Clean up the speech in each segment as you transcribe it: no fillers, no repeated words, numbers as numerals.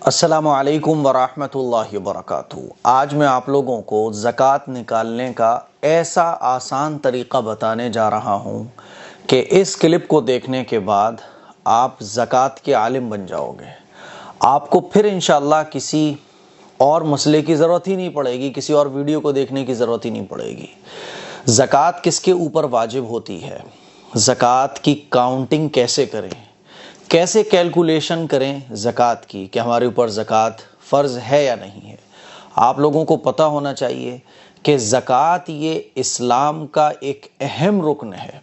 السلام علیکم ورحمۃ اللہ وبرکاتہ۔ آج میں آپ لوگوں کو زکوٰۃ نکالنے کا ایسا آسان طریقہ بتانے جا رہا ہوں کہ اس کلپ کو دیکھنے کے بعد آپ زکوٰۃ کے عالم بن جاؤ گے۔ آپ کو پھر انشاءاللہ کسی اور مسئلے کی ضرورت ہی نہیں پڑے گی، کسی اور ویڈیو کو دیکھنے کی ضرورت ہی نہیں پڑے گی۔ زکوٰۃ کس کے اوپر واجب ہوتی ہے، زکوٰۃ کی کاؤنٹنگ کیسے کریں، کیسے کیلکولیشن کریں زکوٰۃ کی کہ ہمارے اوپر زکوٰۃ فرض ہے یا نہیں ہے۔ آپ لوگوں کو پتہ ہونا چاہیے کہ زکوٰۃ یہ اسلام کا ایک اہم رکن ہے۔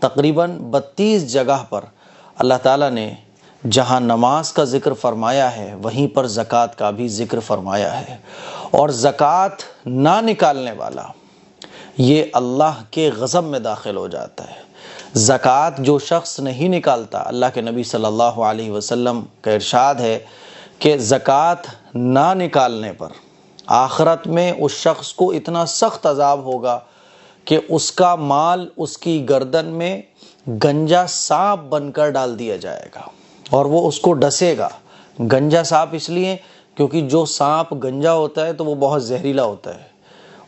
تقریباً 32 جگہ پر اللہ تعالیٰ نے جہاں نماز کا ذکر فرمایا ہے وہیں پر زکوٰۃ کا بھی ذکر فرمایا ہے، اور زکوٰۃ نہ نکالنے والا یہ اللہ کے غضب میں داخل ہو جاتا ہے۔ زکوٰۃ جو شخص نہیں نکالتا، اللہ کے نبی صلی اللہ علیہ وسلم کا ارشاد ہے کہ زکوٰۃ نہ نکالنے پر آخرت میں اس شخص کو اتنا سخت عذاب ہوگا کہ اس کا مال اس کی گردن میں گنجا سانپ بن کر ڈال دیا جائے گا اور وہ اس کو ڈسے گا۔ گنجا سانپ اس لیے کیونکہ جو سانپ گنجا ہوتا ہے تو وہ بہت زہریلا ہوتا ہے،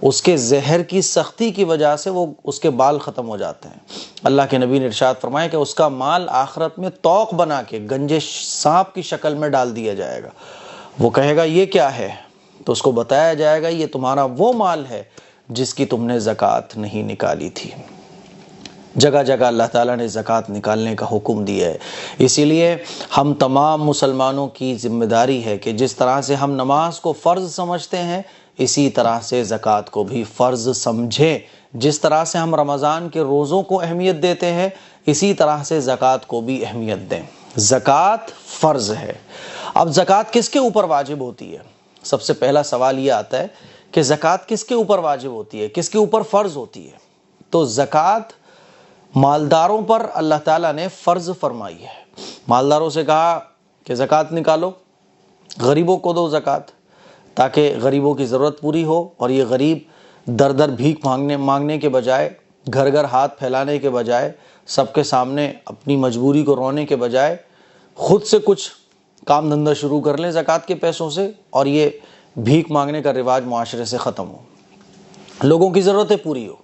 اس کے زہر کی سختی کی وجہ سے وہ اس کے بال ختم ہو جاتے ہیں۔ اللہ کے نبی نے ارشاد فرمایا کہ اس کا مال آخرت میں توق بنا کے گنجے سانپ کی شکل میں ڈال دیا جائے گا۔ وہ کہے گا یہ کیا ہے، تو اس کو بتایا جائے گا یہ تمہارا وہ مال ہے جس کی تم نے زکوٰۃ نہیں نکالی تھی۔ جگہ جگہ اللہ تعالیٰ نے زکوٰۃ نکالنے کا حکم دیا ہے۔ اسی لیے ہم تمام مسلمانوں کی ذمہ داری ہے کہ جس طرح سے ہم نماز کو فرض سمجھتے ہیں اسی طرح سے زکوٰۃ کو بھی فرض سمجھیں۔ جس طرح سے ہم رمضان کے روزوں کو اہمیت دیتے ہیں اسی طرح سے زکوٰۃ کو بھی اہمیت دیں۔ زکوٰۃ فرض ہے۔ اب زکوٰۃ کس کے اوپر واجب ہوتی ہے؟ سب سے پہلا سوال یہ آتا ہے کہ زکوٰۃ کس کے اوپر واجب ہوتی ہے، کس کے اوپر فرض ہوتی ہے؟ تو زکوٰۃ مالداروں پر اللہ تعالیٰ نے فرض فرمائی ہے۔ مالداروں سے کہا کہ زکوٰۃ نکالو، غریبوں کو دو زکوٰۃ، تاکہ غریبوں کی ضرورت پوری ہو، اور یہ غریب در در بھیک مانگنے کے بجائے، گھر گھر ہاتھ پھیلانے کے بجائے، سب کے سامنے اپنی مجبوری کو رونے کے بجائے خود سے کچھ کام دھندہ شروع کر لیں زکوٰۃ کے پیسوں سے، اور یہ بھیک مانگنے کا رواج معاشرے سے ختم ہو، لوگوں کی ضرورتیں پوری ہو۔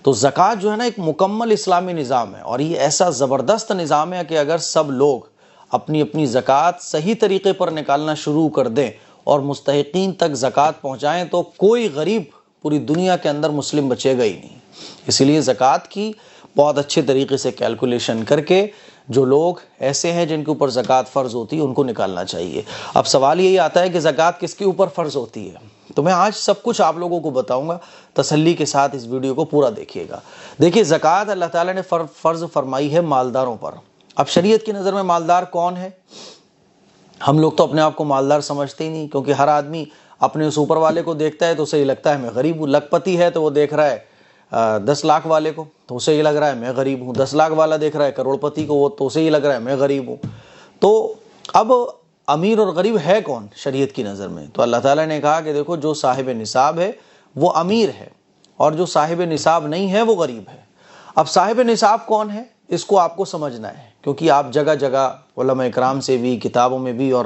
تو زکوٰۃ جو ہے نا ایک مکمل اسلامی نظام ہے، اور یہ ایسا زبردست نظام ہے کہ اگر سب لوگ اپنی اپنی زکوٰۃ صحیح طریقے پر نکالنا شروع کر دیں اور مستحقین تک زکوٰۃ پہنچائیں تو کوئی غریب پوری دنیا کے اندر مسلم بچے گا ہی نہیں۔ اسی لیے زکوٰۃ کی بہت اچھے طریقے سے کیلکولیشن کر کے جو لوگ ایسے ہیں جن کے اوپر زکوٰۃ فرض ہوتی ہے ان کو نکالنا چاہیے۔ اب سوال یہی آتا ہے کہ زکوٰۃ کس کے اوپر فرض ہوتی ہے؟ تو میں آج سب کچھ آپ لوگوں کو بتاؤں گا، تسلی کے ساتھ اس ویڈیو کو پورا دیکھیے گا۔ دیکھیے زکوٰۃ اللہ تعالیٰ نے فرض فرمائی ہے مالداروں پر۔ اب شریعت کی نظر میں مالدار کون ہے؟ ہم لوگ تو اپنے آپ کو مالدار سمجھتے ہی نہیں، کیونکہ ہر آدمی اپنے اس اوپر والے کو دیکھتا ہے تو اسے یہ لگتا ہے میں غریب ہوں۔ لکھ پتی ہے تو وہ دیکھ رہا ہے 10 لاکھ والے کو تو اسے یہ لگ رہا ہے میں غریب ہوں، 10 لاکھ والا دیکھ رہا ہے کروڑ پتی کو تو اسے یہ لگ رہا ہے میں غریب ہوں۔ تو اب امیر اور غریب ہے کون شریعت کی نظر میں؟ تو اللہ تعالیٰ نے کہا کہ دیکھو جو صاحب نصاب ہے وہ امیر ہے، اور جو صاحب نصاب نہیں ہے وہ غریب ہے۔ اب صاحب نصاب کون ہے اس کو آپ کو سمجھنا ہے، کیونکہ آپ جگہ جگہ علماء اکرام سے بھی، کتابوں میں بھی، اور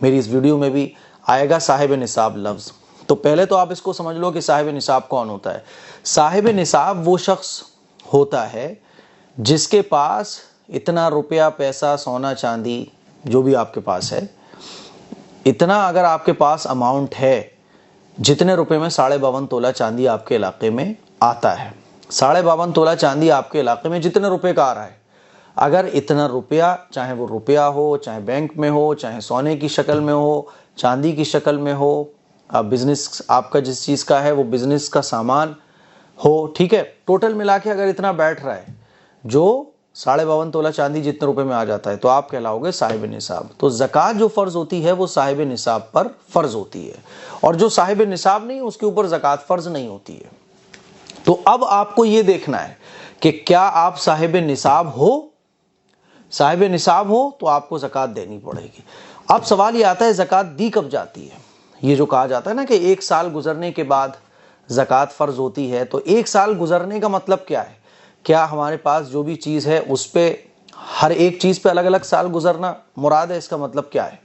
میری اس ویڈیو میں بھی آئے گا صاحب نصاب لفظ۔ تو پہلے تو آپ اس کو سمجھ لو کہ صاحب نصاب کون ہوتا ہے۔ صاحب نصاب وہ شخص ہوتا ہے جس کے پاس اتنا روپیہ، پیسہ، سونا، چاندی جو بھی آپ کے پاس ہے، اتنا اگر آپ کے پاس اماؤنٹ ہے، جتنے روپے میں 52.5 تولہ چاندی آپ کے علاقے میں آتا ہے، 52.5 تولہ چاندی آپ کے علاقے میں جتنے روپے کا آ رہا ہے، اگر اتنا روپیہ، چاہے وہ روپیہ ہو، چاہے بینک میں ہو، چاہے سونے کی شکل میں ہو، چاندی کی شکل میں ہو، بزنس آپ کا جس چیز کا ہے وہ بزنس کا سامان ہو، ٹھیک ہے، ٹوٹل ملا کے اگر اتنا بیٹھ رہا ہے جو 52.5 تولہ چاندی جتنے روپے میں آ جاتا ہے تو آپ کہلاؤ گے صاحب نصاب۔ تو زکوٰۃ جو فرض ہوتی ہے وہ صاحب نصاب پر فرض ہوتی ہے، اور جو صاحب نصاب نہیں اس کے اوپر زکوٰۃ فرض نہیں ہوتی ہے۔ تو اب آپ کو یہ دیکھنا ہے کہ کیا آپ صاحب نصاب ہو؟ صاحب نصاب ہو تو آپ کو زکوٰۃ دینی پڑے گی۔ اب سوال یہ آتا ہے زکوٰۃ دی کب جاتی ہے؟ یہ جو کہا جاتا ہے نا کہ 1 سال گزرنے کے بعد زکوٰۃ فرض ہوتی ہے، تو 1 سال گزرنے کا مطلب کیا ہے؟ کیا ہمارے پاس جو بھی چیز ہے اس پہ ہر ایک چیز پہ الگ الگ سال گزرنا مراد ہے؟ اس کا مطلب کیا ہے؟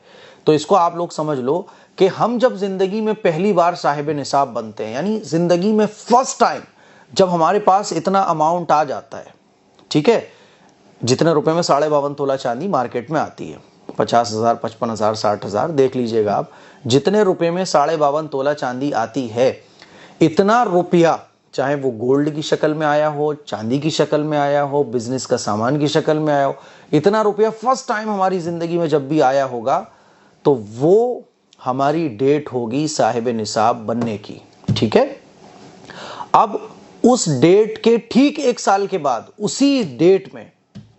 تو اس کو آپ لوگ سمجھ لو کہ ہم جب زندگی میں پہلی بار صاحب نصاب بنتے ہیں، یعنی زندگی میں فرسٹ ٹائم جب ہمارے پاس اتنا اماؤنٹ آ جاتا ہے، ٹھیک ہے، جتنے روپے میں 52.5 تولہ چاندی مارکیٹ میں آتی ہے، 50,000 55,000 60,000 دیکھ لیجئے گا آپ، جتنے روپے میں 52.5 تولہ چاندی آتی ہے، اتنا روپیہ چاہے وہ گولڈ کی شکل میں آیا ہو، چاندی کی شکل میں آیا ہو، بزنس کا سامان کی شکل میں آیا ہو، اتنا روپیہ فرسٹ ٹائم ہماری زندگی میں جب بھی آیا ہوگا تو وہ ہماری ڈیٹ ہوگی صاحب نصاب بننے کی، ٹھیک ہے۔ اب اس ڈیٹ کے ٹھیک 1 سال کے بعد اسی ڈیٹ میں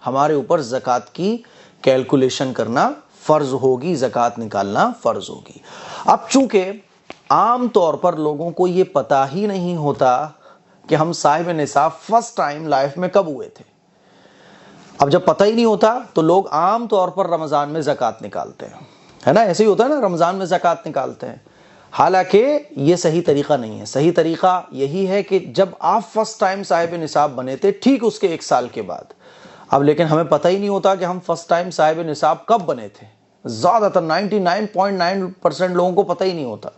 ہمارے اوپر زکوٰۃ کی کیلکولیشن کرنا فرض ہوگی، زکوٰۃ نکالنا فرض ہوگی۔ اب چونکہ عام طور پر لوگوں کو یہ پتا ہی نہیں ہوتا کہ ہم صاحب نصاب فرسٹ ٹائم لائف میں کب ہوئے تھے، اب جب پتہ ہی نہیں ہوتا تو لوگ عام طور پر رمضان میں زکوٰۃ نکالتے ہیں، ہے نا، ایسے ہی ہوتا ہے نا، رمضان میں زکوٰۃ نکالتے ہیں، حالانکہ یہ صحیح طریقہ نہیں ہے۔ صحیح طریقہ یہی ہے کہ جب آپ فرسٹ ٹائم صاحب نصاب بنے تھے ٹھیک اس کے 1 سال کے بعد، اب لیکن ہمیں پتہ ہی نہیں ہوتا کہ ہم فرسٹ ٹائم صاحب نصاب کب بنے تھے، زیادہ تر 99.9% لوگوں کو پتہ ہی نہیں ہوتا،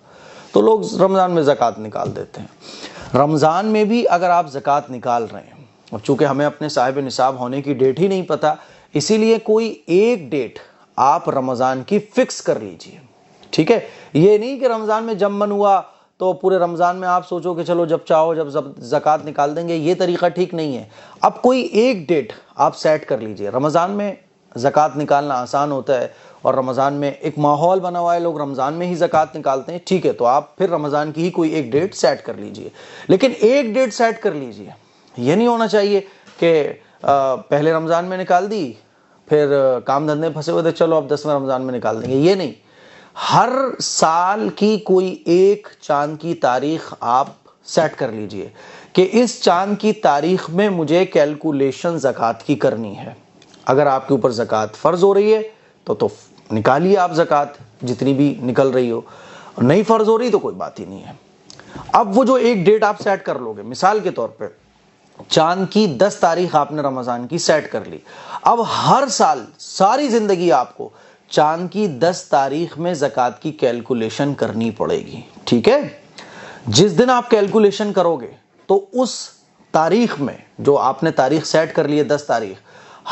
تو لوگ رمضان میں زکوٰۃ نکال دیتے ہیں۔ رمضان میں بھی اگر آپ زکوٰۃ نکال رہے ہیں، اب چونکہ ہمیں اپنے صاحب نصاب ہونے کی ڈیٹ ہی نہیں پتہ، اسی لیے کوئی ایک ڈیٹ آپ رمضان کی فکس کر لیجئے، ٹھیک ہے۔ یہ نہیں کہ رمضان میں جب من ہوا تو پورے رمضان میں آپ سوچو کہ چلو جب چاہو جب زکوٰۃ نکال دیں گے، یہ طریقہ ٹھیک نہیں ہے۔ اب کوئی ایک ڈیٹ آپ سیٹ کر لیجئے، رمضان میں زکوٰۃ نکالنا آسان ہوتا ہے اور رمضان میں ایک ماحول بنا ہوا ہے، لوگ رمضان میں ہی زکوٰۃ نکالتے ہیں، ٹھیک ہے، تو آپ پھر رمضان کی ہی کوئی ایک ڈیٹ سیٹ کر لیجئے، لیکن ایک ڈیٹ سیٹ کر لیجئے۔ یہ نہیں ہونا چاہیے کہ پہلے رمضان میں نکال دی، پھر کام دھندے پھنسے ہوئے تھے، چلو اب 10ویں رمضان میں نکال دیں گے، یہ نہیں۔ ہر سال کی کوئی ایک چاند کی تاریخ آپ سیٹ کر لیجئے کہ اس چاند کی تاریخ میں مجھے کیلکولیشن زکوٰۃ کی کرنی ہے۔ اگر آپ کے اوپر زکوٰۃ فرض ہو رہی ہے تو نکالیے آپ زکوٰۃ جتنی بھی نکل رہی ہو، نہیں فرض ہو رہی تو کوئی بات ہی نہیں ہے۔ اب وہ جو ایک ڈیٹ آپ سیٹ کر لو گے، مثال کے طور پہ چاند کی 10 تاریخ آپ نے رمضان کی سیٹ کر لی، اب ہر سال ساری زندگی آپ کو چاند کی 10 تاریخ میں زکوٰۃ کی کیلکولیشن کرنی پڑے گی، ٹھیک ہے۔ جس دن آپ کیلکولیشن کرو گے تو اس تاریخ میں جو آپ نے تاریخ سیٹ کر لی ہے 10 تاریخ،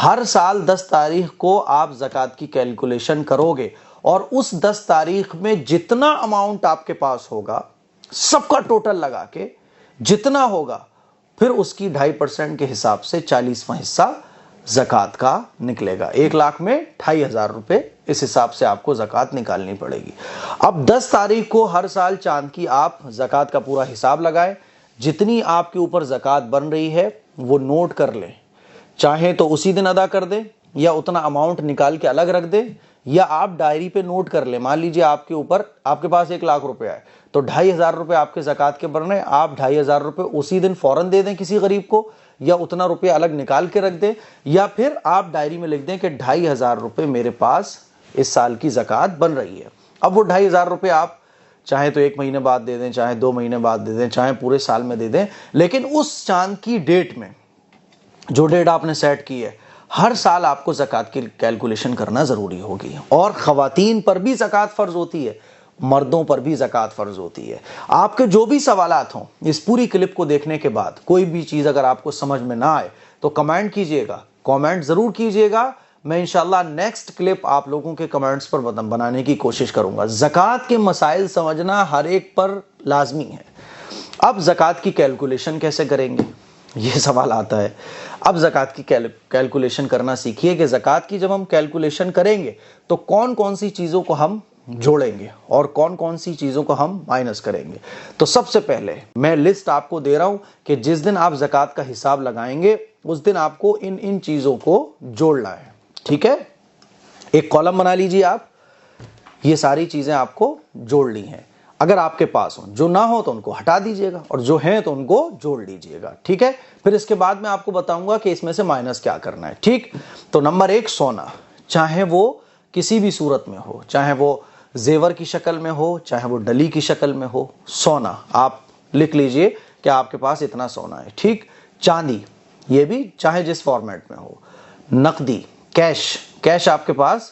ہر سال 10 تاریخ کو آپ زکوٰۃ کی کیلکولیشن کرو گے اور اس 10 تاریخ میں جتنا اماؤنٹ آپ کے پاس ہوگا سب کا ٹوٹل لگا کے جتنا ہوگا، پھر اس کی 2.5% کے حساب سے 40واں حصہ زکوٰۃ کا نکلے گا۔ 1 لاکھ میں 2,500 روپے اس حساب سے آپ کو زکوٰۃ نکالنی پڑے گی۔ اب 10 تاریخ کو ہر سال چاند کی آپ زکوٰۃ کا پورا حساب لگائیں، جتنی آپ کے اوپر زکوٰۃ بن رہی ہے وہ نوٹ کر لیں، چاہیں تو اسی دن ادا کر دیں یا اتنا اماؤنٹ نکال کے الگ رکھ دیں، یا آپ ڈائری پہ نوٹ کر لیں۔ مان لیجئے آپ کے اوپر آپ کے پاس 1 لاکھ روپے آئے تو 2,500 روپے آپ کے زکوٰۃ کے بن رہے ہیں، آپ 2,500 روپے اسی دن فوراً دے دیں کسی غریب کو، یا اتنا روپے الگ نکال کے رکھ دیں، یا پھر آپ ڈائری میں لکھ دیں کہ 2,500 روپے میرے پاس اس سال کی زکوٰۃ بن رہی ہے۔ اب وہ 2,500 روپے آپ چاہیں تو 1 مہینے بعد دے دیں، چاہیں 2 مہینے بعد دے دیں، چاہیں پورے سال میں دے دیں، لیکن اس چاند کی ڈیٹ میں جو ڈیٹ آپ نے سیٹ کی ہے ہر سال آپ کو زکوٰۃ کی کیلکولیشن کرنا ضروری ہوگی۔ اور خواتین پر بھی زکوٰۃ فرض ہوتی ہے، مردوں پر بھی زکوٰۃ فرض ہوتی ہے۔ آپ کے جو بھی سوالات ہوں اس پوری کلپ کو دیکھنے کے بعد، کوئی بھی چیز اگر آپ کو سمجھ میں نہ آئے تو کمنٹ کیجئے گا، کمنٹ ضرور کیجئے گا، میں انشاءاللہ نیکسٹ کلپ آپ لوگوں کے کمنٹس پر بنانے کی کوشش کروں گا۔ زکوٰۃ کے مسائل سمجھنا ہر ایک پر لازمی ہے۔ اب زکوٰۃ کی کیلکولیشن کیسے کریں گے، یہ سوال آتا ہے۔ اب زکوٰۃ کی کیلکولیشن کرنا سیکھیے کہ زکوٰۃ کی جب ہم کیلکولیشن کریں گے تو کون کون سی چیزوں کو ہم جوڑیں گے اور کون کون سی چیزوں کو ہم مائنس کریں گے۔ تو سب سے پہلے میں لسٹ آپ کو دے رہا ہوں کہ جس دن آپ زکوٰۃ کا حساب لگائیں گے اس دن آپ کو ان چیزوں کو جوڑنا ہے، ٹھیک ہے۔ ایک کالم بنا لیجیے، آپ یہ ساری چیزیں آپ کو جوڑ لی ہیں، اگر آپ کے پاس ہوں، جو نہ ہو تو ان کو ہٹا دیجئے گا اور جو ہیں تو ان کو جوڑ لیجئے گا، ٹھیک ہے۔ پھر اس کے بعد میں آپ کو بتاؤں گا کہ اس میں سے مائنس کیا کرنا ہے، ٹھیک۔ تو نمبر 1 سونا، چاہے وہ کسی بھی صورت میں ہو، چاہے وہ زیور کی شکل میں ہو، چاہے وہ ڈلی کی شکل میں ہو، سونا آپ لکھ لیجئے کہ آپ کے پاس اتنا سونا ہے، ٹھیک۔ چاندی، یہ بھی چاہے جس فارمیٹ میں ہو۔ نقدی، کیش آپ کے پاس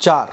4,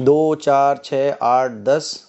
2, 4, 6, 8, 10,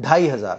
2,500,